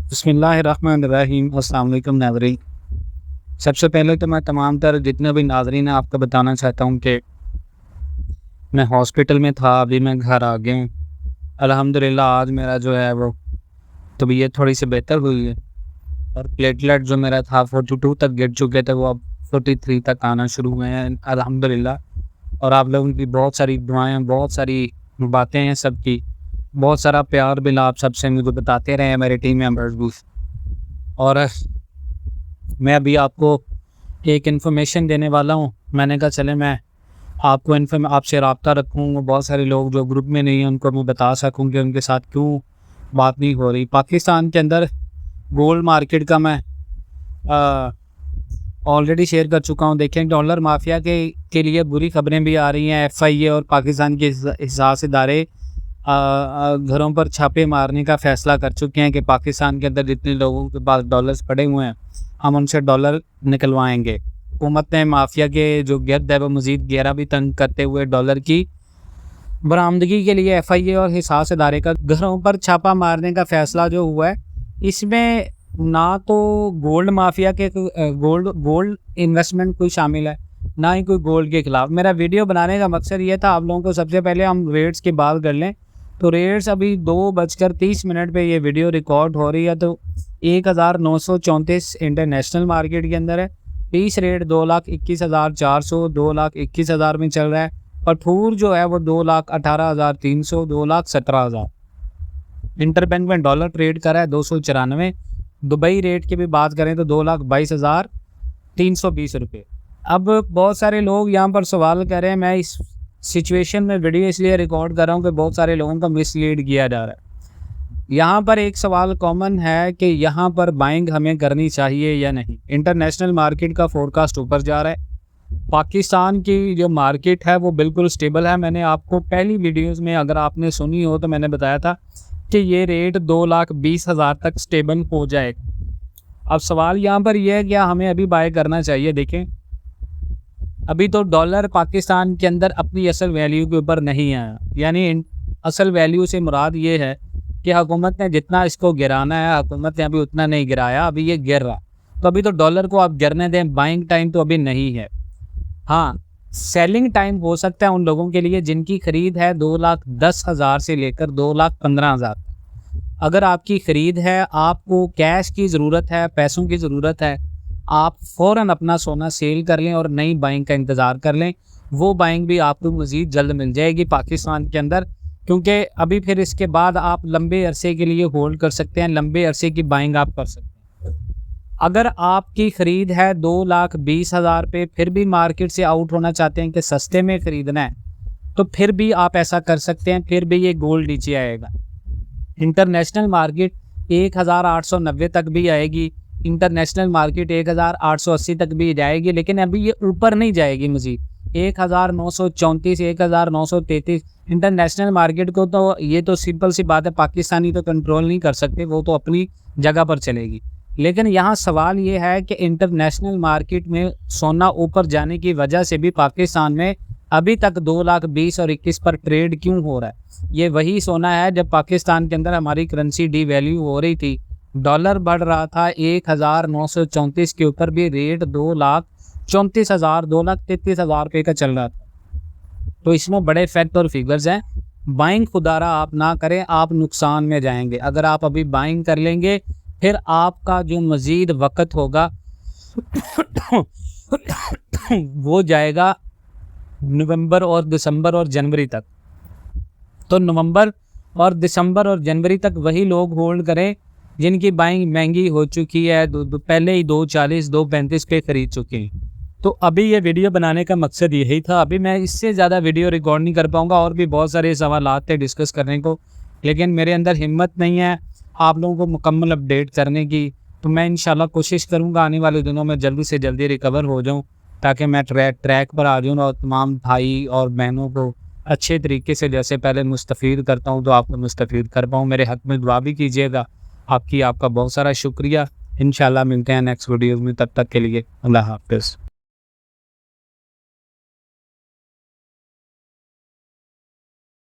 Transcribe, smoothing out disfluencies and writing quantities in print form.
बिस्मिल्लाहिर्रहमानिर्रहीम। अस्सलाम वालेकुम नाज़रीन। सबसे पहले तो मैं तमाम तर जितने भी नाज़रीन हैं आपको बताना चाहता हूँ कि मैं हॉस्पिटल में था, अभी मैं घर आ गया हूँ। अल्हम्दुलिल्लाह आज मेरा जो है वो तबीयत थोड़ी सी बेहतर हुई है और प्लेटलेट जो मेरा था 42 तक गिर चुके थे, वो अब 43 तक आना शुरू हुए हैं अल्हम्दुलिल्लाह। और आप लोगों की बहुत सारी दुआएं, बहुत सारी बातें हैं, सबकी बहुत सारा प्यार मिला, आप सबसे मुझे बताते रहे हैं मेरे टीम मेंबर्स भी। और मैं अभी आपको एक इन्फॉर्मेशन देने वाला हूँ। मैंने कहा चले मैं आपको आपसे रब्ता रखूँ, बहुत सारे लोग जो ग्रुप में नहीं हैं उनको मैं बता सकूँ कि उनके साथ क्यों बात नहीं हो रही। पाकिस्तान के अंदर गोल्ड मार्केट का मैं ऑलरेडी शेयर कर चुका हूँ। देखें, डॉलर माफिया के लिए बुरी खबरें भी आ रही हैं। FIA और पाकिस्तान के एहसास इदारे घरों पर छापे मारने का फैसला कर चुके हैं कि पाकिस्तान के अंदर जितने लोगों के पास डॉलर्स पड़े हुए हैं हम उनसे डॉलर निकलवाएंगे। हुकूमत ने माफिया के जो गिरद है वो मज़ीद गहरा भी तंग करते हुए डॉलर की बरामदगी के लिए FIA और एहसास इदारे का घरों पर छापा मारने का फैसला जो हुआ है, इसमें ना तो गोल्ड माफिया के गोल्ड इन्वेस्टमेंट कोई शामिल है, ना ही कोई गोल्ड के खिलाफ। मेरा वीडियो बनाने का मकसद ये था आप लोगों को सबसे पहले हम रेट्स की बात कर लें। तो रेट्स अभी 2:30 पे ये वीडियो रिकॉर्ड हो रही है, तो 1934 इंटरनेशनल मार्केट के अंदर है। पीस रेट 2,21,400 2,21,000 में चल रहा है। पठूर जो है वो 2,18,300 2,17,000। इंटरबैंक में डॉलर ट्रेड कर रहा है 294। दुबई रेट की भी बात करें तो 2,22,320 रुपये। अब बहुत सारे लोग यहाँ पर सवाल कर रहे हैं, मैं इस सिचुएशन में वीडियो इसलिए रिकॉर्ड कर रहा हूँ कि बहुत सारे लोगों का मिसलीड किया जा रहा है। यहाँ पर एक सवाल कॉमन है कि यहाँ पर बाइंग हमें करनी चाहिए या नहीं। इंटरनेशनल मार्केट का फोरकास्ट ऊपर जा रहा है, पाकिस्तान की जो मार्केट है वो बिल्कुल स्टेबल है। मैंने आपको पहली वीडियोस में अगर आपने सुनी हो तो मैंने बताया था कि ये रेट 2,20,000 तक स्टेबल हो जाएगा। अब सवाल यहाँ पर यह है कि हमें अभी बाय करना चाहिए। देखें, अभी तो डॉलर पाकिस्तान के अंदर अपनी असल वैल्यू के ऊपर नहीं आया, यानी असल वैल्यू से मुराद ये है कि हुकूमत ने जितना इसको गिराना है हुकूमत ने अभी उतना नहीं गिराया, अभी ये गिर रहा। तो अभी तो डॉलर को आप गिरने दें, बाइंग टाइम तो अभी नहीं है। हाँ, सेलिंग टाइम हो सकता है उन लोगों के लिए जिनकी खरीद है 2,10,000 से लेकर 2,15,000। अगर आपकी खरीद है, आपको कैश की ज़रूरत है, पैसों की ज़रूरत है, आप फ़ौरन अपना सोना सेल कर लें और नई बाइंग का इंतज़ार कर लें। वो बाइंग भी आपको मज़ीद जल्द मिल जाएगी पाकिस्तान के अंदर, क्योंकि अभी फिर इसके बाद आप लंबे अरसे के लिए होल्ड कर सकते हैं, लंबे अरसे की बाइंग आप कर सकते हैं। अगर आपकी ख़रीद है 2,20,000 पे, फिर भी मार्केट से आउट होना चाहते हैं कि सस्ते में ख़रीदना है, तो फिर भी आप ऐसा कर सकते हैं, फिर भी ये गोल्ड नीचे आएगा। इंटरनेशनल मार्केट 1,890 तक भी आएगी, इंटरनेशनल मार्केट 1,880 तक भी जाएगी, लेकिन अभी ये ऊपर नहीं जाएगी। मज़ीद 1,934 1,933 इंटरनेशनल मार्केट को तो ये तो सिंपल सी बात है, पाकिस्तानी तो कंट्रोल नहीं कर सकते, वो तो अपनी जगह पर चलेगी। लेकिन यहाँ सवाल ये है कि इंटरनेशनल मार्केट में सोना ऊपर जाने की वजह से भी पाकिस्तान में अभी तक 2,20,000 और 21 पर ट्रेड क्यों हो रहा है। ये वही सोना है जब पाकिस्तान के अंदर हमारी करेंसी डी वैल्यू हो रही थी, डॉलर बढ़ रहा था 1,934 के ऊपर भी रेट 2,34,000 2,33,000 रुपये का चल रहा था। तो इसमें बड़े फैक्ट और फिगर्स हैं। बाइंग खुदारा आप ना करें, आप नुकसान में जाएंगे। अगर आप अभी बाइंग कर लेंगे फिर आपका जो मज़ीद वक़्त होगा वो जाएगा नवंबर और दिसंबर और जनवरी तक। तो नवंबर और दिसंबर और जनवरी तक वही लोग होल्ड करें जिनकी बाइंग महंगी हो चुकी है, पहले ही 2,40 2,35 पे ख़रीद चुके हैं। तो अभी ये वीडियो बनाने का मकसद यही था। अभी मैं इससे ज़्यादा वीडियो रिकॉर्ड नहीं कर पाऊँगा, और भी बहुत सारे सवाल थे डिस्कस करने को, लेकिन मेरे अंदर हिम्मत नहीं है आप लोगों को मुकम्मल अपडेट करने की। तो मैं इंशाल्लाह कोशिश करूँगा आने वाले दिनों में जल्दी से जल्दी रिकवर हो जाऊँ, ताकि मैं ट्रैक पर आ जाऊँ और तमाम भाई और बहनों को अच्छे तरीके से जैसे पहले मुस्तफ़ीद करता हूँ तो आपको मुस्तफ़ीद कर पाऊँ। मेरे हक़ में दुआ भी कीजिएगा। आपका बहुत सारा शुक्रिया। इंशाल्लाह मिलते हैं नेक्स्ट वीडियो में, तब तक के लिए अल्लाह हाफ़िज़।